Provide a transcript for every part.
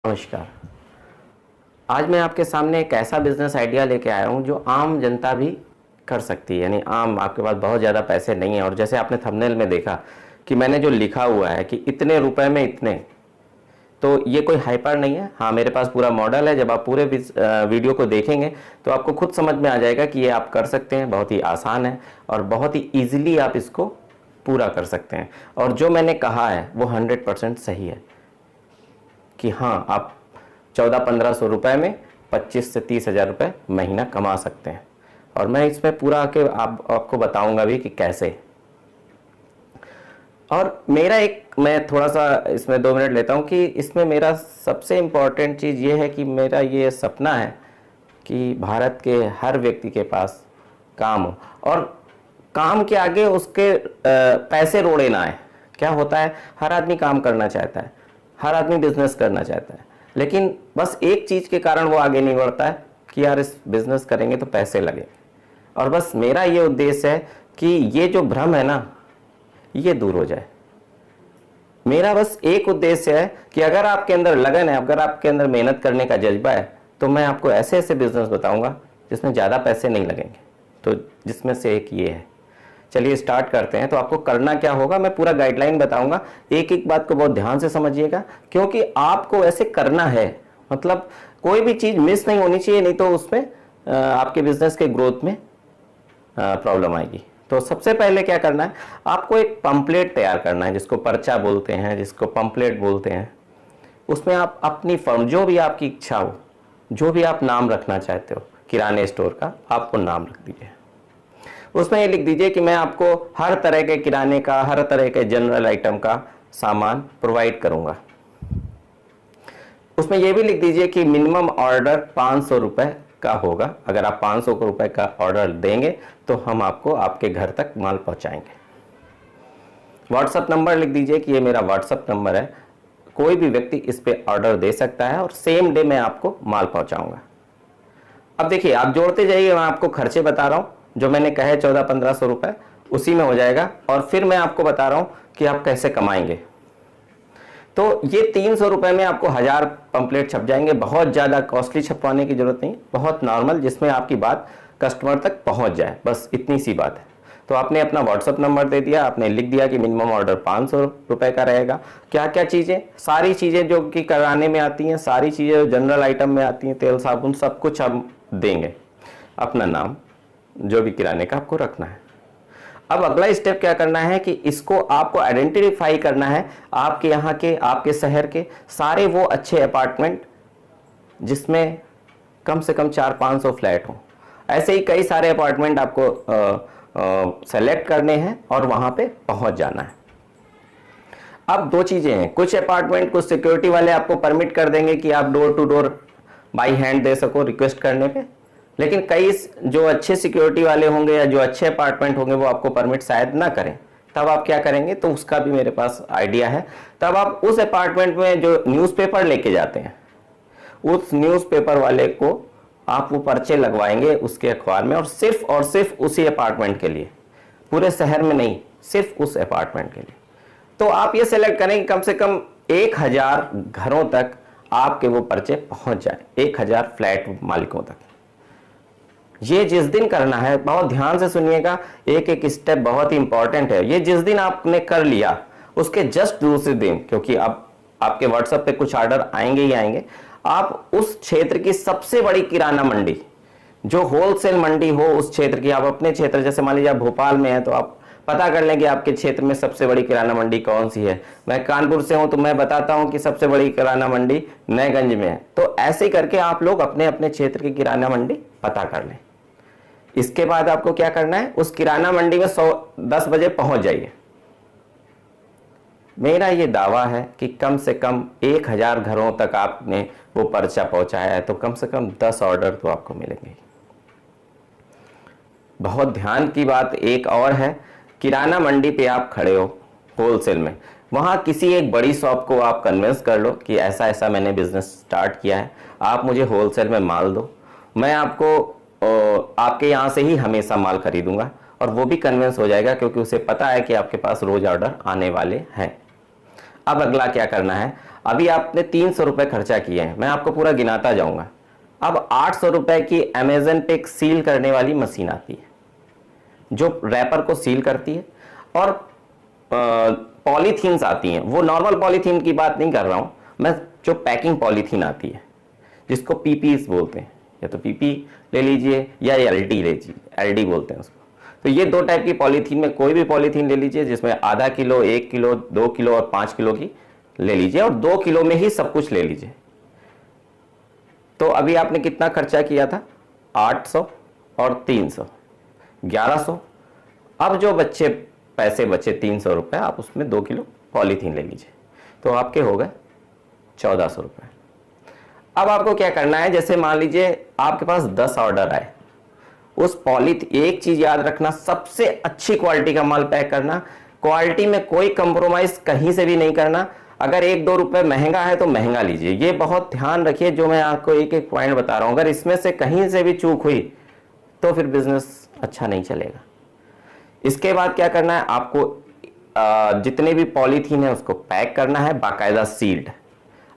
नमस्कार। आज मैं आपके सामने एक ऐसा बिजनेस आइडिया लेके आया हूँ जो आम जनता भी कर सकती है। यानी आम, आपके पास बहुत ज़्यादा पैसे नहीं है और जैसे आपने थंबनेल में देखा कि मैंने जो लिखा हुआ है कि इतने रुपए में इतने, तो ये कोई हाइपर नहीं है। हाँ, मेरे पास पूरा मॉडल है। जब आप पूरे वीडियो को देखेंगे तो आपको खुद समझ में आ जाएगा कि ये आप कर सकते हैं। बहुत ही आसान है और बहुत ही ईजिली आप इसको पूरा कर सकते हैं। और जो मैंने कहा है वो 100% सही है कि हाँ, आप 1400-1500 रुपये में 25 से 30 हज़ार रुपये महीना कमा सकते हैं। और मैं इसमें पूरा आके आपको बताऊंगा भी कि कैसे। और मैं थोड़ा सा इसमें 2 मिनट लेता हूं कि इसमें मेरा सबसे इम्पॉर्टेंट चीज़ ये है कि मेरा ये सपना है कि भारत के हर व्यक्ति के पास काम हो और काम के आगे उसके पैसे रोड़े ना आए। क्या होता है, हर आदमी काम करना चाहता है, हर आदमी बिजनेस करना चाहता है, लेकिन बस एक चीज़ के कारण वो आगे नहीं बढ़ता है कि यार इस बिजनेस करेंगे तो पैसे लगेंगे। और बस मेरा ये उद्देश्य है कि ये जो भ्रम है ना, ये दूर हो जाए। मेरा बस एक उद्देश्य है कि अगर आपके अंदर लगन है, अगर आपके अंदर मेहनत करने का जज्बा है, तो मैं आपको ऐसे ऐसे बिजनेस बताऊंगा जिसमें ज़्यादा पैसे नहीं लगेंगे। तो जिसमें से एक ये है। चलिए स्टार्ट करते हैं। तो आपको करना क्या होगा, मैं पूरा गाइडलाइन बताऊंगा। एक एक बात को बहुत ध्यान से समझिएगा क्योंकि आपको ऐसे करना है। मतलब कोई भी चीज़ मिस नहीं होनी चाहिए, नहीं तो उसमें आपके बिजनेस के ग्रोथ में प्रॉब्लम आएगी। तो सबसे पहले क्या करना है, आपको एक पंपलेट तैयार करना है, जिसको पर्चा बोलते हैं, जिसको पंपलेट बोलते हैं। उसमें आप अपनी फर्म, जो भी आपकी इच्छा हो, जो भी आप नाम रखना चाहते हो, किराने स्टोर का आपको नाम रख दीजिए। उसमें ये लिख दीजिए कि मैं आपको हर तरह के किराने का, हर तरह के जनरल आइटम का सामान प्रोवाइड करूंगा। उसमें ये भी लिख दीजिए कि मिनिमम ऑर्डर 500 रुपए का होगा। अगर आप 500 रुपए का ऑर्डर देंगे तो हम आपको आपके घर तक माल पहुंचाएंगे। व्हाट्सएप नंबर लिख दीजिए कि ये मेरा व्हाट्सएप नंबर है, कोई भी व्यक्ति इस पे ऑर्डर दे सकता है और सेम डे मैं आपको माल पहुंचाऊंगा। अब देखिए, आप जोड़ते जाइए, मैं आपको खर्चे बता रहा हूं। जो मैंने कहे 1400-1500 रुपए, उसी में हो जाएगा। और फिर मैं आपको बता रहा हूं कि आप कैसे कमाएंगे। तो ये 300 रुपए में आपको 1000 पंपलेट छप जाएंगे। बहुत ज़्यादा कॉस्टली छपवाने की जरूरत नहीं, बहुत नॉर्मल, जिसमें आपकी बात कस्टमर तक पहुंच जाए, बस इतनी सी बात है। तो आपने अपना व्हाट्सअप नंबर दे दिया, आपने लिख दिया कि मिनिमम ऑर्डर 500 रुपए का रहेगा। क्या क्या चीज़ें, सारी चीज़ें जो कि कराने में आती हैं, सारी चीज़ें जनरल आइटम में आती हैं, तेल साबुन सब कुछ हम देंगे। अपना नाम, जो भी किराने का आपको रखना है। अब अगला स्टेप क्या करना है कि इसको आपको आइडेंटिफाई करना है आपके यहाँ के, आपके शहर के सारे वो अच्छे अपार्टमेंट जिसमें कम से कम 400-500 फ्लैट हो। ऐसे ही कई सारे अपार्टमेंट आपको सेलेक्ट करने हैं और वहां पे पहुंच जाना है। अब 2 चीजें हैं, कुछ अपार्टमेंट, कुछ सिक्योरिटी वाले आपको परमिट कर देंगे कि आप door to door by hand दे सको रिक्वेस्ट करने पे, लेकिन कई जो अच्छे सिक्योरिटी वाले होंगे या जो अच्छे अपार्टमेंट होंगे वो आपको परमिट शायद ना करें। तब आप क्या करेंगे, तो उसका भी मेरे पास आइडिया है। तब आप उस अपार्टमेंट में जो न्यूज़पेपर लेके जाते हैं, उस न्यूज़पेपर वाले को आप वो पर्चे लगवाएंगे उसके अखबार में, और सिर्फ उसी अपार्टमेंट के लिए, पूरे शहर में नहीं, सिर्फ उस अपार्टमेंट के लिए। तो आप ये सेलेक्ट करें कि कम से कम 1000 घरों तक आपके वो पर्चे पहुंच जाए, 1000 फ्लैट मालिकों तक। ये जिस दिन करना है, बहुत ध्यान से सुनिएगा, एक एक स्टेप बहुत ही इंपॉर्टेंट है। ये जिस दिन आपने कर लिया, उसके जस्ट दूसरे दिन, क्योंकि अब आपके व्हाट्सएप पे कुछ ऑर्डर आएंगे ही आएंगे, आप उस क्षेत्र की सबसे बड़ी किराना मंडी, जो होलसेल मंडी हो उस क्षेत्र की, आप अपने क्षेत्र, जैसे मान लीजिए आप भोपाल में हैं तो आप पता कर लें कि आपके क्षेत्र में सबसे बड़ी किराना मंडी कौन सी है। मैं कानपुर से हूं तो मैं बताता हूं कि सबसे बड़ी किराना मंडी नयगंज में है। तो ऐसे ही करके आप लोग अपने अपने क्षेत्र की किराना मंडी पता कर लें। इसके बाद आपको क्या करना है, उस किराना मंडी में 10 बजे पहुंच जाइए। मेरा ये दावा है कि कम से कम 1000 घरों तक आपने वो पर्चा पहुंचाया है तो कम से कम 10 ऑर्डर तो आपको मिलेंगे। बहुत ध्यान की बात एक और है, किराना मंडी पे आप खड़े हो होलसेल में, वहां किसी एक बड़ी शॉप को आप कन्विंस कर लो कि ऐसा ऐसा मैंने बिजनेस स्टार्ट किया है, आप मुझे होलसेल में माल दो, मैं आपको आपके यहाँ से ही हमेशा माल खरीदूंगा। और वो भी कन्विंस हो जाएगा क्योंकि उसे पता है कि आपके पास रोज ऑर्डर आने वाले हैं। अब अगला क्या करना है, अभी आपने 300 रुपए खर्चा किए हैं, मैं आपको पूरा गिनाता जाऊंगा। अब 800 रुपए की अमेजन पे एक सील करने वाली मशीन आती है जो रैपर को सील करती है, और पॉलीथीन्स आती हैं। वो नॉर्मल पॉलीथीन की बात नहीं कर रहा हूं मैं, जो पैकिंग पॉलीथीन आती है जिसको पीपीस बोलते हैं, या तो पीपी ले लीजिए या एलडी ले लीजिए, एलडी बोलते हैं उसको। तो ये दो टाइप की पॉलीथीन में कोई भी पॉलीथीन ले लीजिए जिसमें आधा किलो, 1 किलो, 2 किलो और 5 किलो की ले लीजिए, और 2 किलो में ही सब कुछ ले लीजिए। तो अभी आपने कितना खर्चा किया था? 800 और 300, 1100। अब जो पैसे बचे 300 रुपए, आप उसमें 2 किलो पॉलीथीन ले लीजिए, तो आपके हो गए 1400 रुपए। अब आपको क्या करना है, जैसे मान लीजिए आपके पास 10 ऑर्डर आए, उस एक चीज याद रखना, सबसे अच्छी क्वालिटी का माल पैक करना, क्वालिटी में कोई कंप्रोमाइज कहीं से भी नहीं करना। अगर 1-2 रुपए महंगा है तो महंगा लीजिए, ये बहुत ध्यान रखिए। जो मैं आपको एक एक पॉइंट बता रहा हूं, अगर इसमें से कहीं से भी चूक हुई तो फिर बिजनेस अच्छा नहीं चलेगा। इसके बाद क्या करना है, आपको जितने भी पॉलीथीन है उसको पैक करना है, बाकायदा सील्ड।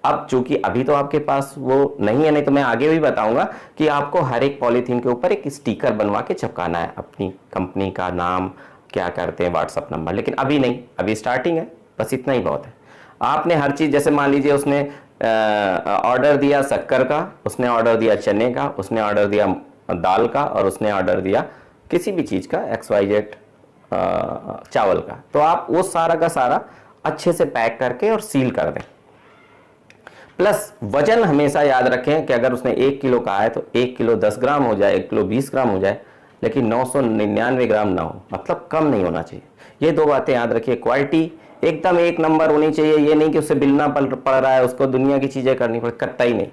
अब चूंकि अभी तो आपके पास वो नहीं है, नहीं तो मैं आगे भी बताऊंगा कि आपको हर एक पॉलीथीन के ऊपर एक स्टिकर बनवा के चिपकाना है, अपनी कंपनी का नाम, क्या करते हैं, व्हाट्सएप नंबर। लेकिन अभी नहीं, अभी स्टार्टिंग है, बस इतना ही बहुत है। आपने हर चीज, जैसे मान लीजिए उसने ऑर्डर दिया शक्कर का, उसने ऑर्डर दिया चने का, उसने ऑर्डर दिया दाल का, और उसने ऑर्डर दिया किसी भी चीज का, XYZ चावल का, तो आप वो सारा का सारा अच्छे से पैक करके और सील कर दें। प्लस वजन हमेशा याद रखें कि अगर उसने 1 किलो कहा है तो 1 किलो 10 ग्राम हो जाए, 1 किलो 20 ग्राम हो जाए, लेकिन 999 ग्राम ना हो, मतलब कम नहीं होना चाहिए। ये 2 बातें याद रखिए। क्वालिटी एकदम 1 नंबर होनी चाहिए, ये नहीं कि उससे बिलना पड़ रहा है, उसको दुनिया की चीजें करनी पड़े, कतई नहीं।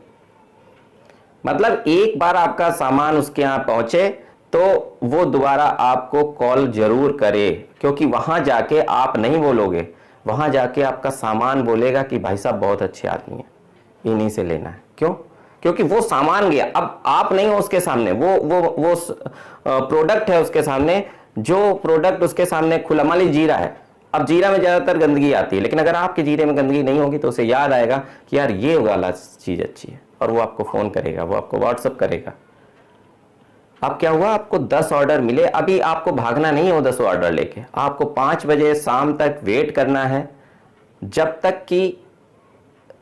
मतलब एक बार आपका सामान उसके यहाँ पहुंचे तो वो दोबारा आपको कॉल जरूर करे, क्योंकि वहां जाके आप नहीं बोलोगे, वहां जाके आपका सामान बोलेगा कि भाई साहब बहुत अच्छे आदमी है, इन्हीं से लेना है। क्यों? क्योंकि वो सामान गया, अब आप नहीं हो उसके सामने, वो प्रोडक्ट है उसके सामने, जो प्रोडक्ट उसके सामने खुला। मान लीजिए जीरा है, अब जीरा में ज्यादातर गंदगी आती है, लेकिन अगर आपके जीरे में गंदगी नहीं होगी तो उसे याद आएगा कि यार ये वाला चीज अच्छी है, और वो आपको फोन करेगा, वो आपको व्हाट्सअप करेगा। अब क्या हुआ, आपको 10 ऑर्डर मिले, अभी आपको भागना नहीं हो 10 ऑर्डर लेके, आपको 5 बजे शाम तक वेट करना है, जब तक कि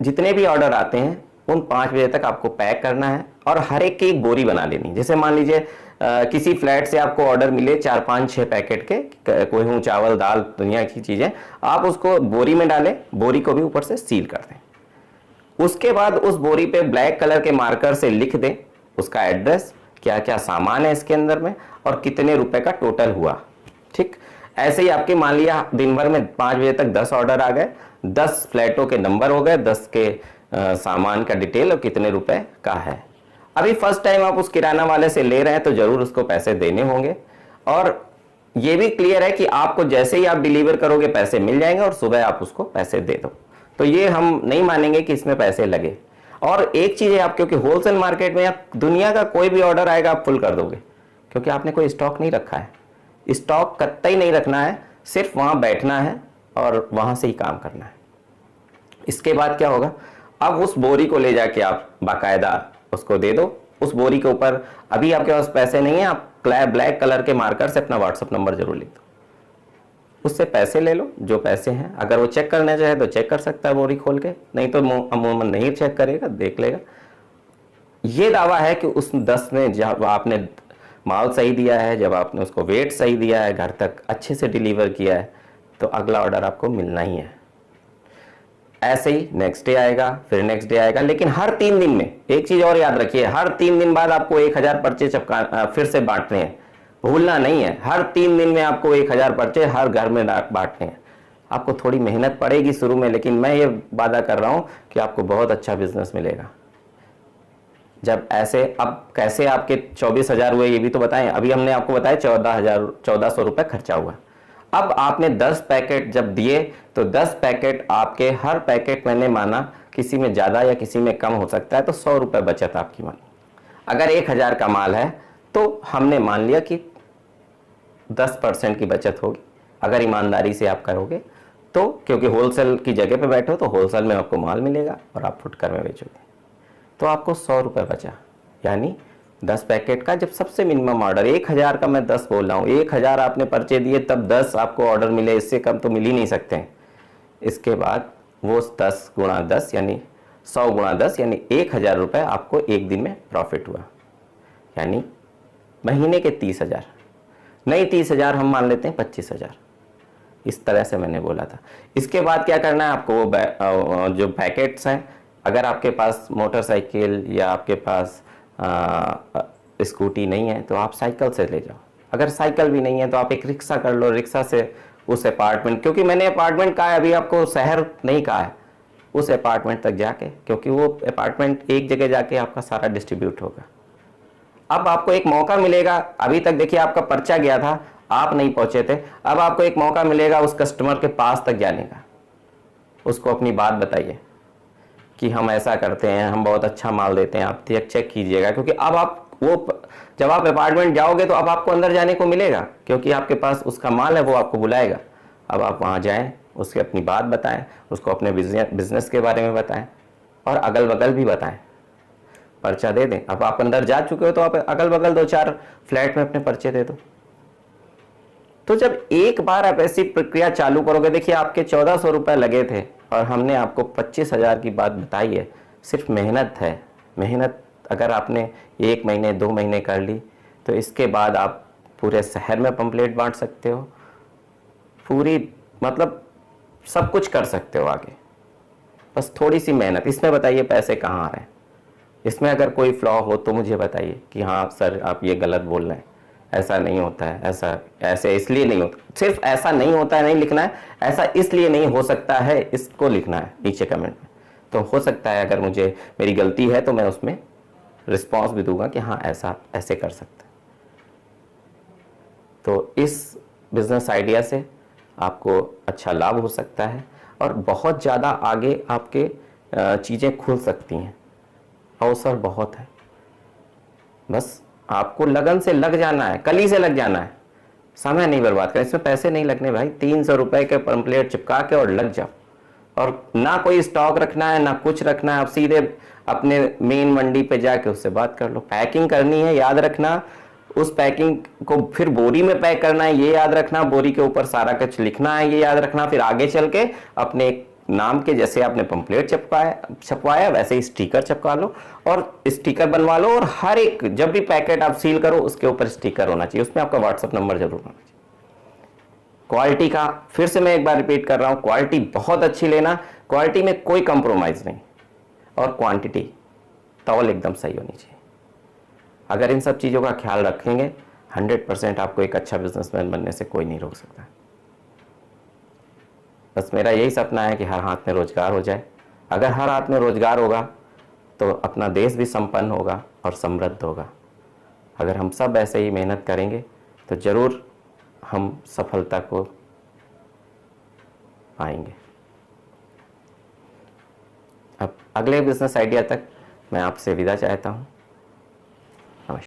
जितने भी ऑर्डर आते हैं उन 5 बजे तक आपको पैक करना है, और हर एक की एक बोरी बना लेनी। जैसे मान लीजिए किसी फ्लैट से आपको ऑर्डर मिले 4, 5, 6 पैकेट के, गेहूं, चावल, दाल, दुनिया की चीजें, आप उसको बोरी में डालें, बोरी को भी ऊपर से सील कर दें। उसके बाद उस बोरी पे ब्लैक कलर के मार्कर से लिख दें उसका एड्रेस, क्या क्या सामान है इसके अंदर में, और कितने रुपए का टोटल हुआ। ठीक, ऐसे ही आपके मान लिया दिन भर में 5 बजे तक 10 ऑर्डर आ गए, 10 फ्लैटों के नंबर हो गए, 10 के सामान का डिटेल और कितने रुपए का है। अभी फर्स्ट टाइम आप उस किराना वाले से ले रहे हैं तो जरूर उसको पैसे देने होंगे, और ये भी क्लियर है कि आपको जैसे ही आप डिलीवर करोगे पैसे मिल जाएंगे, और सुबह आप उसको पैसे दे दो। तो ये हम नहीं मानेंगे कि इसमें पैसे लगे। और एक चीज है, आप क्योंकि होलसेल मार्केट में आप दुनिया का कोई भी ऑर्डर आएगा आप फुल कर दोगे, क्योंकि आपने कोई स्टॉक नहीं रखा है। स्टॉक कतई नहीं रखना है, सिर्फ वहां बैठना है और वहां से ही काम करना है। इसके बाद क्या होगा, अब उस बोरी को ले जाके आप बाकायदा उसको दे दो। उस बोरी के ऊपर अभी आपके पास पैसे नहीं है, आप ब्लैक कलर के मार्कर से अपना व्हाट्सएप नंबर जरूर लिख दो, उससे पैसे ले लो जो पैसे हैं। अगर वो चेक करना चाहे तो चेक कर सकता है बोरी खोल के, नहीं तो अमूमन नहीं चेक करेगा, देख लेगा। ये दावा है कि उस 10 में जब आपने माल सही दिया है, जब आपने उसको वेट सही दिया है, घर तक अच्छे से डिलीवर किया है, तो अगला ऑर्डर आपको मिलना ही है। ऐसे ही नेक्स्ट डे आएगा, फिर नेक्स्ट डे आएगा, लेकिन हर 3 दिन में एक चीज और याद रखिए, हर 3 दिन बाद आपको 1000 पर्चे फिर से बांटने हैं, भूलना नहीं है। हर 3 दिन में आपको 1000 पर्चे हर घर में बांटने हैं। आपको थोड़ी मेहनत पड़ेगी शुरू में, लेकिन मैं ये वादा कर रहा हूं कि आपको बहुत अच्छा बिजनेस मिलेगा। जब ऐसे, अब कैसे आपके 24,000 हुए ये भी तो बताएं। अभी हमने आपको बताया 1400 रुपए खर्चा हुआ। अब आपने 10 पैकेट जब दिए तो 10 पैकेट आपके, हर पैकेट मैंने माना किसी में ज्यादा या किसी में कम हो सकता है, तो 100 रुपए बचत आपकी मानी। अगर 1000 का माल है तो हमने मान लिया कि 10% की बचत होगी। अगर ईमानदारी से आप करोगे तो क्योंकि होलसेल की जगह पे बैठे हो तो होलसेल में आपको माल मिलेगा और आप फुटकर में बेचोगे, तो आपको 100 रुपये बचा। यानी 10 पैकेट का जब सबसे मिनिमम ऑर्डर 1000 का, मैं 10 बोल रहा हूँ, 1000 आपने पर्चे दिए तब 10 आपको ऑर्डर मिले, इससे कम तो मिल ही नहीं सकते हैं। इसके बाद वो 10 गुणा 10 यानी 100 गुणा 10 यानी 1000 रुपये आपको एक दिन में प्रॉफिट हुआ। यानी महीने के 30,000, नहीं 30,000 हम मान लेते हैं 25,000। इस तरह से मैंने बोला था। इसके बाद क्या करना है आपको, वो जो पैकेट्स हैं, अगर आपके पास मोटरसाइकिल या आपके पास स्कूटी नहीं है तो आप साइकिल से ले जाओ। अगर साइकिल भी नहीं है तो आप एक रिक्शा कर लो, रिक्शा से उस अपार्टमेंट, क्योंकि मैंने अपार्टमेंट कहा है, अभी आपको शहर नहीं कहा है, उस अपार्टमेंट तक जाके, क्योंकि वो अपार्टमेंट एक जगह जाके आपका सारा डिस्ट्रीब्यूट होगा। अब आपको एक मौका मिलेगा, अभी तक देखिए आपका पर्चा गया था, आप नहीं पहुंचे थे, अब आपको एक मौका मिलेगा उस कस्टमर के पास तक जाने का। उसको अपनी बात बताइए कि हम ऐसा करते हैं, हम बहुत अच्छा माल देते हैं, आप चेक कीजिएगा। क्योंकि अब आप वो जब आप अपार्टमेंट जाओगे तो अब आपको अंदर जाने को मिलेगा, क्योंकि आपके पास उसका माल है, वो आपको बुलाएगा। अब आप वहाँ जाएं, उसके अपनी बात बताएं, उसको अपने बिजनेस के बारे में बताएं और अगल बगल भी बताएं, पर्चा दे दें। अब आप अंदर जा चुके हो तो आप अगल बगल 2-4 फ्लैट में अपने पर्चे दे दो। तो जब एक बार आप ऐसी प्रक्रिया चालू करोगे, देखिए आपके 1400 रुपये लगे थे और हमने आपको 25,000 की बात बताई है। सिर्फ मेहनत है, मेहनत अगर आपने 1 महीने 2 महीने कर ली तो इसके बाद आप पूरे शहर में पंपलेट बांट सकते हो, पूरी मतलब सब कुछ कर सकते हो आगे। बस थोड़ी सी मेहनत। इसमें बताइए पैसे कहाँ आ रहे हैं, इसमें अगर कोई फ्लॉ हो तो मुझे बताइए कि हाँ सर आप ये गलत बोल रहे हैं, ऐसा नहीं होता है, ऐसा ऐसे इसलिए नहीं होता। सिर्फ ऐसा नहीं होता है नहीं लिखना है, ऐसा इसलिए नहीं हो सकता है इसको लिखना है नीचे कमेंट में। तो हो सकता है अगर मुझे मेरी गलती है तो मैं उसमें रिस्पॉन्स भी दूंगा कि हाँ ऐसा ऐसे कर सकते हैं। तो इस बिजनेस आइडिया से आपको अच्छा लाभ हो सकता है और बहुत ज़्यादा आगे आपके चीज़ें खुल सकती हैं, अवसर बहुत है। बस आपको लगन से लग जाना है, कली से लग जाना है, समय नहीं बर्बाद करना। इसमें पैसे नहीं लगने भाई, 300 रुपये के पंपलेट चिपका के और लग जाओ। और ना कोई स्टॉक रखना है ना कुछ रखना है, आप सीधे अपने मेन मंडी पे जाके उससे बात कर लो। पैकिंग करनी है, याद रखना, उस पैकिंग को फिर बोरी में पैक करना है, ये याद रखना, बोरी के ऊपर सारा कुछ लिखना है, ये याद रखना। फिर आगे चल के अपने नाम के जैसे आपने पंपलेट छपवाया वैसे ही स्टिकर छपवा लो और स्टिकर बनवा लो। और हर एक जब भी पैकेट आप सील करो उसके ऊपर स्टिकर होना चाहिए, उसमें आपका व्हाट्सएप नंबर जरूर होना चाहिए। क्वालिटी का फिर से मैं एक बार रिपीट कर रहा हूं, क्वालिटी बहुत अच्छी लेना, क्वालिटी में कोई कंप्रोमाइज नहीं, और क्वांटिटी तौल एकदम सही होनी चाहिए। अगर इन सब चीज़ों का ख्याल रखेंगे 100% आपको एक अच्छा बिजनेसमैन बनने से कोई नहीं रोक सकता। बस मेरा यही सपना है कि हर हाथ में रोजगार हो जाए। अगर हर हाथ में रोजगार होगा तो अपना देश भी संपन्न होगा और समृद्ध होगा। अगर हम सब ऐसे ही मेहनत करेंगे तो ज़रूर हम सफलता को पाएंगे। अब अगले बिजनेस आइडिया तक मैं आपसे विदा चाहता हूँ।